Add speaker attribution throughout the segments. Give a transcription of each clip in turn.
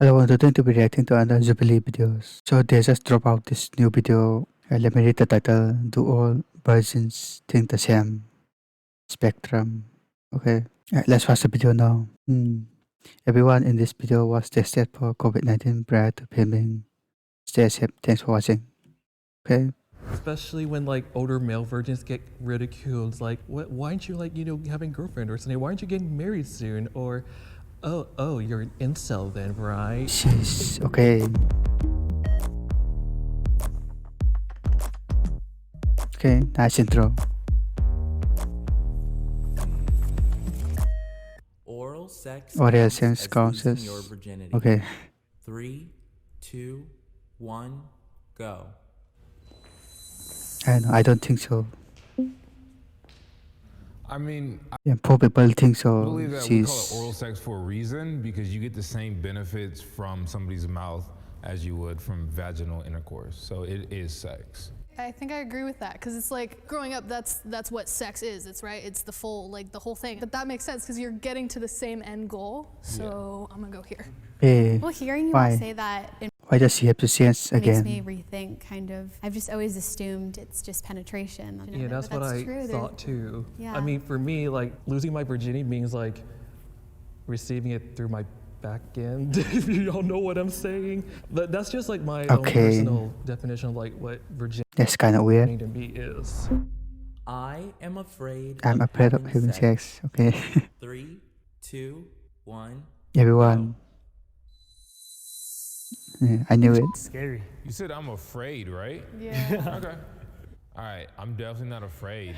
Speaker 1: Hello, I'm going to be reacting to another Jubilee videos. So they just drop out this new video. Let me read the title. Do all versions think the same? Spectrum. Okay. Let's watch the video now. Everyone in this video was tested for COVID-19 prior to filming. Stay safe. Thanks for watching. Okay.
Speaker 2: Especially when like older male virgins get ridiculed. It's like, what? Why aren't you like having a girlfriend or something? Why aren't you getting married soon? Or, oh, you're an incel then, right?
Speaker 1: Sheesh. Okay. Okay. Nice intro.
Speaker 3: Oral sex
Speaker 1: Oral
Speaker 3: counts
Speaker 1: sex
Speaker 3: as
Speaker 1: counts
Speaker 3: losing
Speaker 1: as-
Speaker 3: your virginity.
Speaker 1: Okay.
Speaker 3: 3, 2, 1, go.
Speaker 1: I don't think so.
Speaker 4: I mean, I
Speaker 1: Yeah, poor people think so.
Speaker 4: believe that we call it
Speaker 1: She's
Speaker 4: oral sex for a reason because you get the same benefits from somebody's mouth as you would from vaginal intercourse. So it is sex.
Speaker 5: I think I agree with that because it's like growing up, that's what sex is. It's right. It's the full, like the whole thing. But that makes sense because you're getting to the same end goal. So I'm gonna go here.
Speaker 6: Well, hearing you
Speaker 1: Why?
Speaker 6: all say that, it
Speaker 1: Why does she have to change
Speaker 6: makes
Speaker 1: again?
Speaker 6: me rethink kind of. I've just always assumed it's just penetration.
Speaker 2: Yeah, that's
Speaker 6: But
Speaker 2: what I
Speaker 6: true.
Speaker 2: thought too.
Speaker 6: Yeah.
Speaker 2: I mean, for me, like losing my virginity means like receiving it through my back end. If you don't know what I'm saying, but that's just like my own
Speaker 1: Okay.
Speaker 2: personal definition of like what virginity
Speaker 1: That's kind of weird.
Speaker 2: to me is.
Speaker 3: I am afraid
Speaker 1: I'm
Speaker 3: of
Speaker 1: afraid of having sex. Okay.
Speaker 3: 3, 2, 1.
Speaker 1: Everyone. Yeah, I knew it.
Speaker 7: Scary.
Speaker 4: You said I'm afraid, right?
Speaker 5: Yeah.
Speaker 4: Okay. All right, I'm definitely not afraid.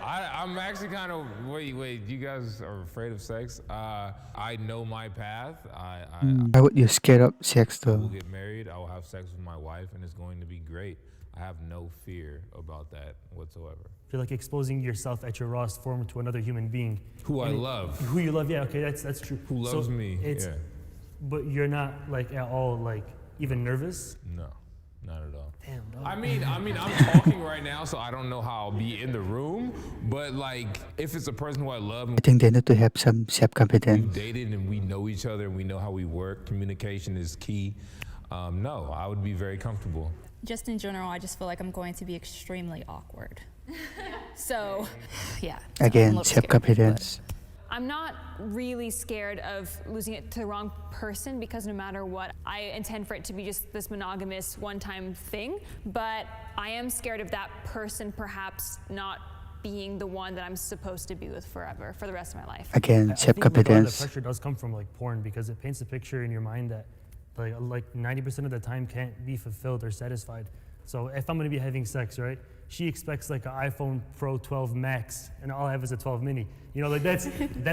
Speaker 4: I'm actually kind of, wait, you guys are afraid of sex? I know my path.
Speaker 1: Why would you scared of sex
Speaker 4: I will
Speaker 1: though?
Speaker 4: get married, I will have sex with my wife, and it's going to be great. I have no fear about that whatsoever.
Speaker 7: Feel like exposing yourself at your rawest form to another human being.
Speaker 4: Who I love,
Speaker 7: Who you love, yeah, okay, that's true.
Speaker 4: who loves me,
Speaker 7: It's,
Speaker 4: yeah.
Speaker 7: But you're not like at all like even nervous?
Speaker 4: No, not at all.
Speaker 7: Damn, dog.
Speaker 4: I mean, I'm talking right now, so I don't know how I'll be in the room. But like, if it's a person who I love
Speaker 1: I
Speaker 4: and
Speaker 1: think they need to have some
Speaker 4: we've
Speaker 1: self-confidence.
Speaker 4: dated and we know each other and we know how we work, communication is key. No, I would be very comfortable.
Speaker 8: Just in general, I just feel like I'm going to be extremely awkward. So, yeah. so I'm a
Speaker 1: Again,
Speaker 8: little scared,
Speaker 1: self-confidence.
Speaker 9: I'm not really scared of losing it to the wrong person because no matter what, I intend for it to be just this monogamous one-time thing, but I am scared of that person perhaps not being the one that I'm supposed to be with forever, for the rest of my life.
Speaker 1: Again,
Speaker 7: I think like, a lot of the
Speaker 1: self-confidence.
Speaker 7: pressure does come from like porn because it paints a picture in your mind that like 90% of the time can't be fulfilled or satisfied. So if I'm gonna be having sex, right? She expects like an iPhone Pro 12 Max and all I have is a 12 mini. You know, like that's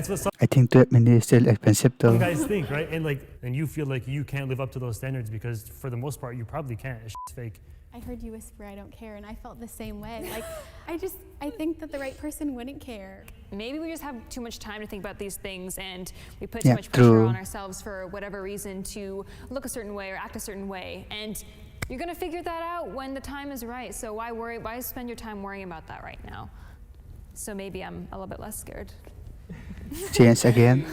Speaker 7: what some
Speaker 1: I think 12 minutes is still expensive though.
Speaker 7: guys think, right? And you feel like you can't live up to those standards because for the most part you probably can't. It's fake.
Speaker 6: I heard you whisper, "I don't care," and I felt the same way. Like, I think that the right person wouldn't care.
Speaker 9: Maybe we just have too much time to think about these things and we put
Speaker 1: Yeah,
Speaker 9: too much pressure
Speaker 1: true.
Speaker 9: on ourselves for whatever reason to look a certain way or act a certain way. And you're gonna figure that out when the time is right. So why spend your time worrying about that right now? So maybe I'm a little bit less scared.
Speaker 1: Change again.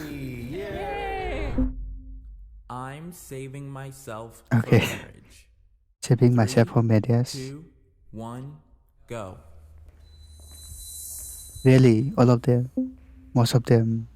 Speaker 3: I'm saving myself
Speaker 1: Okay.
Speaker 3: for marriage.
Speaker 1: Saving myself for medias.
Speaker 3: 2, 1, go.
Speaker 1: Really, all of them. Most of them.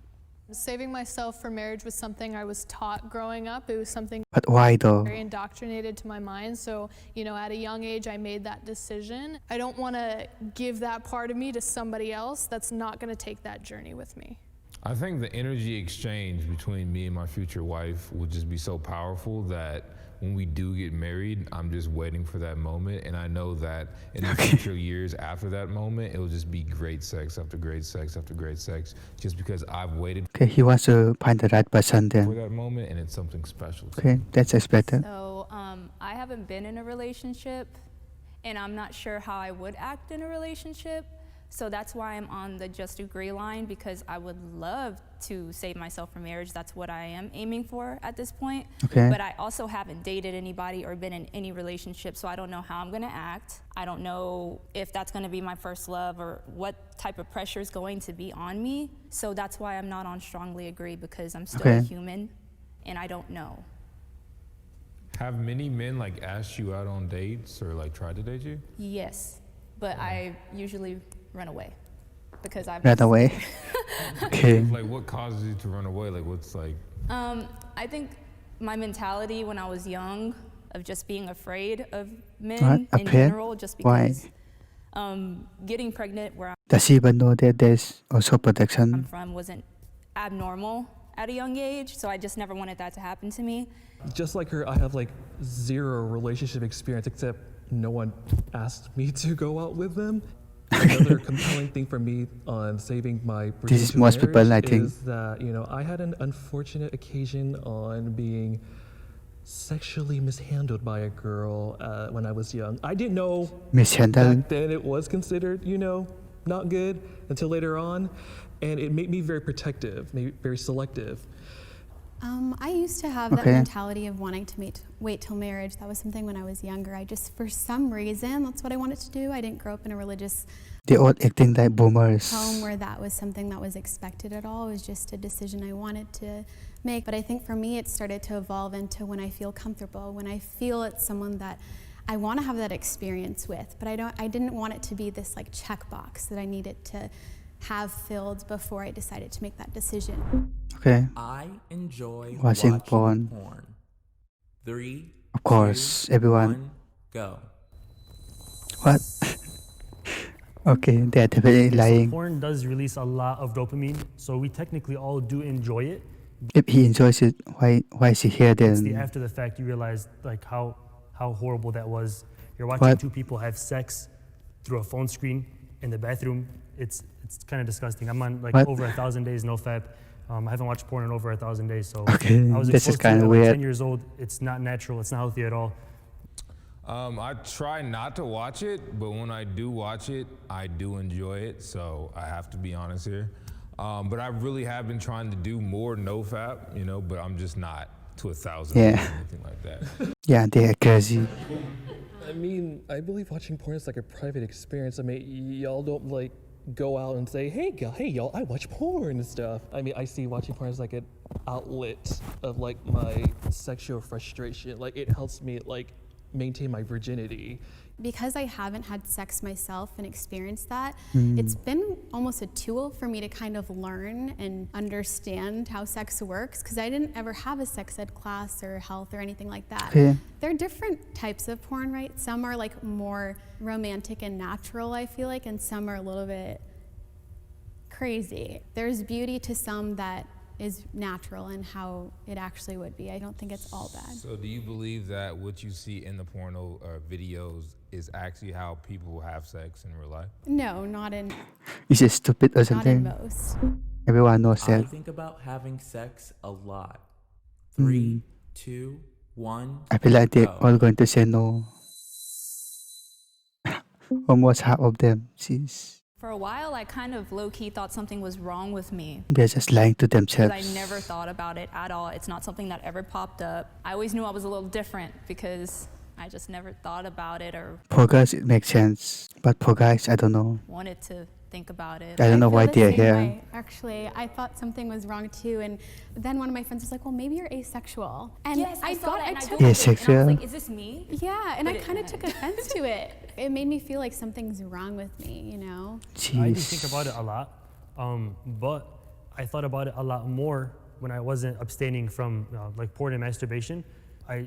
Speaker 5: Saving myself for marriage was something I was taught growing up. It was something
Speaker 1: But why though?
Speaker 5: very indoctrinated to my mind. So, at a young age, I made that decision. I don't want to give that part of me to somebody else that's not going to take that journey with me.
Speaker 4: I think the energy exchange between me and my future wife will just be so powerful that when we do get married, I'm just waiting for that moment. And I know that in the future years after that moment, it'll just be great sex after great sex after great sex, just because I've waited
Speaker 1: Okay, he wants to find the right person
Speaker 4: for
Speaker 1: then.
Speaker 4: that moment and it's something special.
Speaker 1: Okay, that's expected.
Speaker 8: So, I haven't been in a relationship, and I'm not sure how I would act in a relationship. So that's why I'm on the just agree line, because I would love to save myself from marriage. That's what I am aiming for at this point.
Speaker 1: Okay.
Speaker 8: But I also haven't dated anybody or been in any relationship, so I don't know how I'm gonna act. I don't know if that's gonna be my first love or what type of pressure is going to be on me. So that's why I'm not on strongly agree, because I'm still a
Speaker 1: Okay.
Speaker 8: human and I don't know.
Speaker 4: Have many men like asked you out on dates or like tried to date you?
Speaker 8: Yes, but I usually run away because I've
Speaker 1: Right away. Okay.
Speaker 4: Like what causes you to run away? Like what's like?
Speaker 8: I think my mentality when I was young of just being afraid of men
Speaker 1: What?
Speaker 8: in
Speaker 1: Afraid?
Speaker 8: general, just
Speaker 1: Why?
Speaker 8: because getting pregnant where
Speaker 1: Does he even know that there's also
Speaker 8: I'm
Speaker 1: protection?
Speaker 8: from wasn't abnormal at a young age, so I just never wanted that to happen to me.
Speaker 2: Just like her, I have like zero relationship experience except no one asked me to go out with them. Another compelling thing for me on saving my
Speaker 1: This is
Speaker 2: virginity
Speaker 1: most people,
Speaker 2: marriage
Speaker 1: I think.
Speaker 2: is that, you know, I had an unfortunate occasion on being sexually mishandled by a girl when I was young. I didn't know
Speaker 1: Mishandle.
Speaker 2: back then it was considered, you know, not good until later on. And it made me very protective, maybe very selective.
Speaker 6: I used to have that
Speaker 1: Okay.
Speaker 6: mentality of wanting to wait till marriage. That was something when I was younger. I just, for some reason, that's what I wanted to do. I didn't grow up in a religious
Speaker 1: They all acting like boomers.
Speaker 6: home where that was something that was expected at all. It was just a decision I wanted to make. But I think for me, it started to evolve into when I feel comfortable, when I feel it's someone that I want to have that experience with. But I didn't want it to be this like checkbox that I needed to have filled before I decided to make that decision.
Speaker 1: Okay.
Speaker 3: I enjoy
Speaker 1: Watching
Speaker 3: watching
Speaker 1: porn.
Speaker 3: porn. 3,
Speaker 1: Of course,
Speaker 3: 2,
Speaker 1: everyone.
Speaker 3: 1, go.
Speaker 1: What? Okay, they're definitely
Speaker 7: So
Speaker 1: lying.
Speaker 7: porn does release a lot of dopamine, so we technically all do enjoy it.
Speaker 1: If he enjoys it, why is he here
Speaker 7: It's the
Speaker 1: then?
Speaker 7: after the fact you realize like how horrible that was. You're watching
Speaker 1: What?
Speaker 7: two people have sex through a phone screen in the bathroom. It's kind of disgusting. I'm on like
Speaker 1: What?
Speaker 7: over 1,000 days no fap. I haven't watched porn in over 1,000 days, so
Speaker 1: Okay,
Speaker 7: I was
Speaker 1: this is
Speaker 7: exposed to it
Speaker 1: kinda
Speaker 7: at like
Speaker 1: weird.
Speaker 7: 10 years old. It's not natural. It's not healthy at all.
Speaker 4: I try not to watch it, but when I do watch it, I do enjoy it. So I have to be honest here. But I really have been trying to do more no-fap, you know, but I'm just not to 1,000
Speaker 1: Yeah.
Speaker 4: or anything like that.
Speaker 1: Yeah, they are crazy.
Speaker 2: I mean, I believe watching porn is like a private experience. I mean, y'all don't like go out and say, hey y'all, I watch porn and stuff. I mean, I see watching porn as like an outlet of like my sexual frustration. Like it helps me like maintain my virginity.
Speaker 6: Because I haven't had sex myself and experienced that,
Speaker 1: Hmm.
Speaker 6: it's been almost a tool for me to kind of learn and understand how sex works, because I didn't ever have a sex ed class or health or anything like that.
Speaker 1: Okay.
Speaker 6: There are different types of porn, right? Some are like more romantic and natural, I feel like, and some are a little bit crazy. There's beauty to some that is natural and how it actually would be. I don't think it's all bad.
Speaker 4: So do you believe that what you see in the porno videos is actually how people have sex in real life?
Speaker 6: No, not in
Speaker 1: Is it stupid or
Speaker 6: not in
Speaker 1: something?
Speaker 6: most.
Speaker 1: Everyone knows
Speaker 3: I
Speaker 1: that.
Speaker 3: think about having sex a lot.
Speaker 1: Hmm.
Speaker 3: 3, 2, 1,
Speaker 1: I feel like they're
Speaker 3: go.
Speaker 1: all going to say no. Almost half of them. Jeez.
Speaker 8: For a while, I kind of low-key thought something was wrong with me
Speaker 1: They're just lying to
Speaker 8: because
Speaker 1: themselves.
Speaker 8: I never thought about it at all. It's not something that ever popped up. I always knew I was a little different because I just never thought about it or
Speaker 1: For girls, it makes sense. But for guys, I don't know.
Speaker 8: wanted to think about it.
Speaker 1: I don't know
Speaker 6: feel
Speaker 1: why
Speaker 6: the
Speaker 1: they're
Speaker 6: same
Speaker 1: here.
Speaker 6: way. Actually, I thought something was wrong too, and then one of my friends was like, "Well, maybe you're asexual." And
Speaker 8: Yes, I saw that and I
Speaker 6: took
Speaker 8: Googled it, and I
Speaker 1: Asexual?
Speaker 8: was like, is this me?
Speaker 6: yeah, and I
Speaker 8: But it-
Speaker 6: kind of took offense to it. It made me feel like something's wrong with me, you know?
Speaker 7: I do think
Speaker 1: Jeez.
Speaker 7: about it a lot, but I thought about it a lot more when I wasn't abstaining from like porn and masturbation.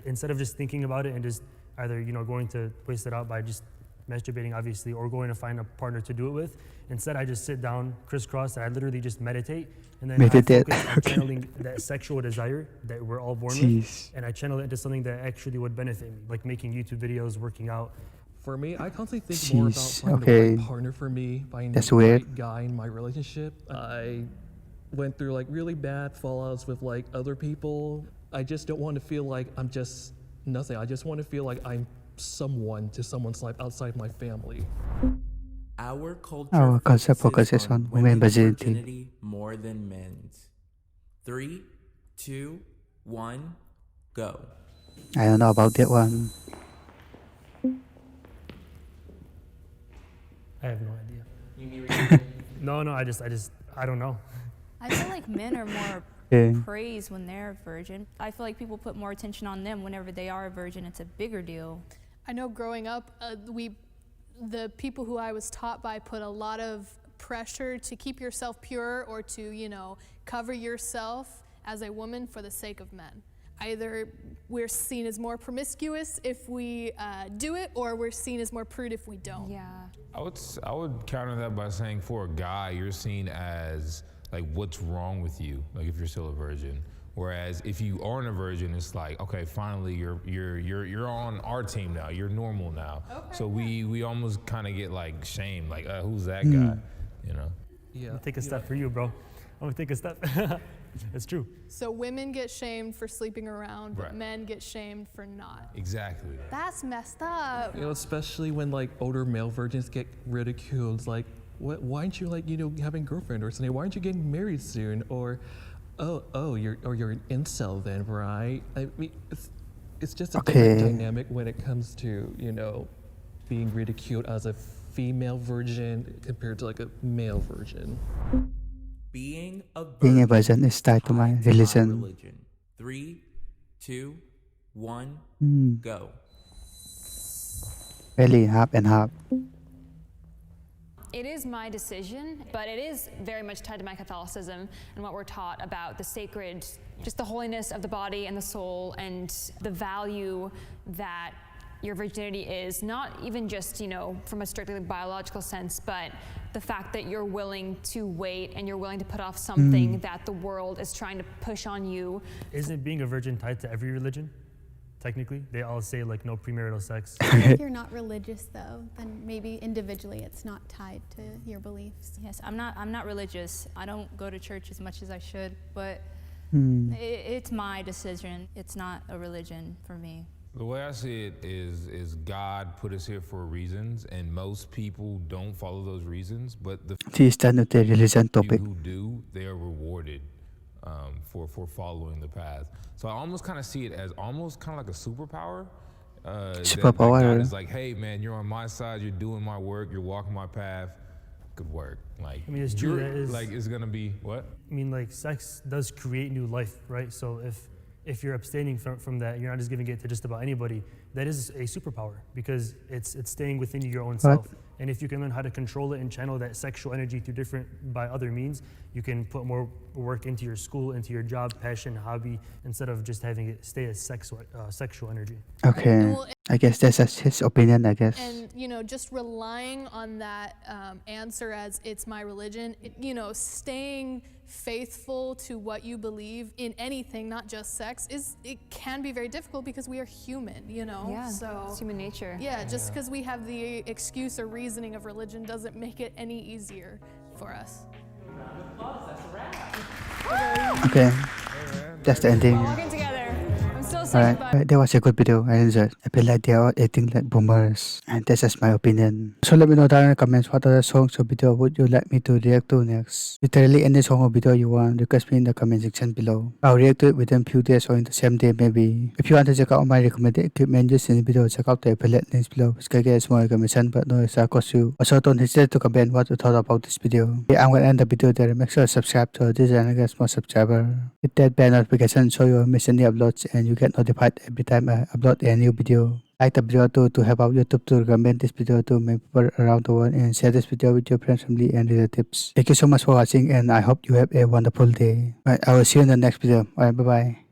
Speaker 7: Instead of just thinking about it and just either going to waste it out by just masturbating, obviously, or going to find a partner to do it with. Instead, I just sit down, crisscross, and I literally just meditate, and then
Speaker 1: Meditate,
Speaker 7: I focus on
Speaker 1: okay.
Speaker 7: channeling that sexual desire that we're all born
Speaker 1: Jeez.
Speaker 7: with, and I channel it into something that actually would benefit me, like making YouTube videos, working out.
Speaker 2: For me, I constantly think more about
Speaker 1: Jeez,
Speaker 2: finding the
Speaker 1: okay.
Speaker 2: right partner for me, finding
Speaker 1: That's
Speaker 2: the
Speaker 1: weird.
Speaker 2: right guy in my relationship. I went through like really bad fallouts with like other people. I just don't want to feel like I'm just nothing. I just want to feel like I'm someone to someone's life outside my family.
Speaker 3: Our culture
Speaker 1: Our culture
Speaker 3: focuses
Speaker 1: focuses on
Speaker 3: women's
Speaker 1: women's virginity.
Speaker 3: more than men's. 3, 2, 1, go.
Speaker 1: I don't know about that one.
Speaker 7: I have no idea. No, I don't know.
Speaker 8: I feel like men are more
Speaker 1: Okay.
Speaker 8: praise when they're a virgin. I feel like people put more attention on them whenever they are a virgin. It's a bigger deal.
Speaker 5: I know growing up, the people who I was taught by put a lot of pressure to keep yourself pure or to, cover yourself as a woman for the sake of men. Either we're seen as more promiscuous if we do it, or we're seen as more prude if we don't.
Speaker 9: Yeah.
Speaker 4: I would counter that by saying for a guy, you're seen as like what's wrong with you, like if you're still a virgin. Whereas if you aren't a virgin, it's like, okay, finally you're on our team now. You're normal now.
Speaker 5: Okay,
Speaker 4: so we almost kind of get like shamed, like who's that
Speaker 1: Mm.
Speaker 4: guy,
Speaker 2: Yeah.
Speaker 7: I'll take a step for you, bro. I'm gonna take a step. It's true.
Speaker 5: So women get shamed for sleeping around, but
Speaker 4: Right.
Speaker 5: men get shamed for not.
Speaker 4: Exactly.
Speaker 5: That's messed up.
Speaker 2: Especially when like older male virgins get ridiculed. It's like, why aren't you like, having a girlfriend or something? Why aren't you getting married soon? Or, you're an incel then, right? I mean, it's just a different
Speaker 1: Okay.
Speaker 2: dynamic when it comes to, being ridiculed as a female virgin compared to like a male virgin.
Speaker 3: Being a
Speaker 1: Being a virgin is tied to my religion.
Speaker 3: religion. 3, 2, 1,
Speaker 1: Mm.
Speaker 3: go.
Speaker 1: Really half and half.
Speaker 9: It is my decision, but it is very much tied to my Catholicism and what we're taught about the sacred, just the holiness of the body and the soul and the value that your virginity is, not even just, from a strictly biological sense, but the fact that you're willing to wait and you're willing to put off something that the world is trying to push on you.
Speaker 7: Isn't being a virgin tied to every religion? Technically, they all say like no premarital sex.
Speaker 6: If you're not religious though, then maybe individually it's not tied to your beliefs.
Speaker 8: Yes, I'm not religious. I don't go to church as much as I should, but
Speaker 1: Mm.
Speaker 8: it's my decision. It's not a religion for me.
Speaker 4: The way I see it is God put us here for reasons, and most people don't follow those reasons, but the
Speaker 1: This is the religion
Speaker 4: few
Speaker 1: topic.
Speaker 4: who do, they are rewarded for following the path. So I almost kind of see it as almost kind of like a superpower.
Speaker 1: Superpower.
Speaker 4: That God is like, hey man, you're on my side, you're doing my work, you're walking my path. Good work. Like,
Speaker 7: I mean, it's true.
Speaker 4: you're-
Speaker 7: That is,
Speaker 4: like it's gonna be what?
Speaker 7: I mean, like sex does create new life, right? So if you're abstaining from that, you're not just giving it to just about anybody. That is a superpower because it's staying within your own self. And if you can learn how to control it and channel that sexual energy by other means, you can put more work into your school, into your job, passion, hobby, instead of just having it stay as sexual energy.
Speaker 1: Okay.
Speaker 5: Well,
Speaker 1: I guess that's his opinion, I guess.
Speaker 5: And, just relying on that answer as it's my religion, staying faithful to what you believe in anything, not just sex, it can be very difficult because we are human,
Speaker 9: Yeah,
Speaker 5: So,
Speaker 9: it's human nature.
Speaker 5: yeah, just because we have the excuse or reasoning of religion doesn't make it any easier for us.
Speaker 1: Okay. That's the ending.
Speaker 9: We're walking together. I'm still saying
Speaker 1: Alright,
Speaker 9: goodbye.
Speaker 1: that was a good video. I enjoyed. I feel like they are acting like boomers, and that's just my opinion. So let me know down in the comments what other songs or video would you like me to react to next. Literally any song or video you want, request me in the comment section below. I'll react to it within few days or in the same day maybe. If you want to check out my recommended equipment used in the video, check out the affiliate links below, which can get a small recommendation but no extra cost you. Also don't hesitate to comment what you thought about this video. Yeah, I'm gonna end the video there. Make sure to subscribe to this channel and get more subscriber. Hit that bell notification so you won't miss any uploads and you get notified every time I upload a new video. Like the video too to help out YouTube to recommend this video to many people around the world and share this video with your friends, family and relatives. Thank you so much for watching and I hope you have a wonderful day. Right, I will see you in the next video. Alright, bye bye.